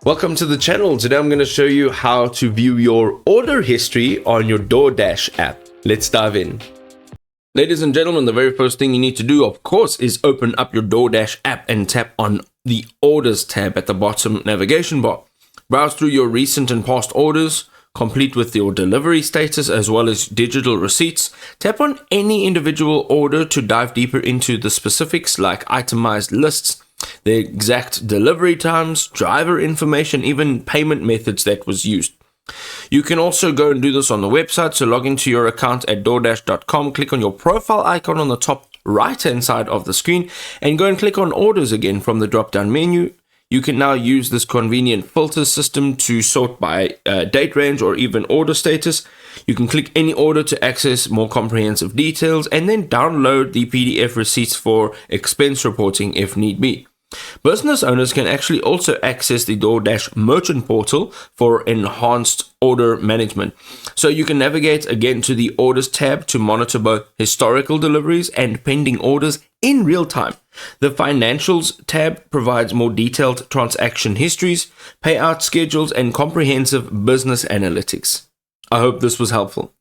Welcome to the channel. Today I'm going to show you how to view your order history on your DoorDash app. Let's dive in. Ladies and gentlemen, the very first thing you need to do, of course, is open up your DoorDash app and tap on the Orders tab at the bottom navigation bar. Browse through your recent and past orders, complete with your delivery status as well as digital receipts. Tap on any individual order to dive deeper into the specifics like itemized lists, the exact delivery times, driver information, even payment methods that was used. You can also go and do this on the website, so log into your account at DoorDash.com, click on your profile icon on the top right hand side of the screen and go and click on orders again from the drop down menu. You can now use this convenient filter system to sort by date range or even order status. You can click any order to access more comprehensive details and then download the PDF receipts for expense reporting if need be. Business owners can actually also access the DoorDash merchant portal for enhanced order management. So you can navigate again to the orders tab to monitor both historical deliveries and pending orders in real time. The financials tab provides more detailed transaction histories, payout schedules, and comprehensive business analytics. I hope this was helpful.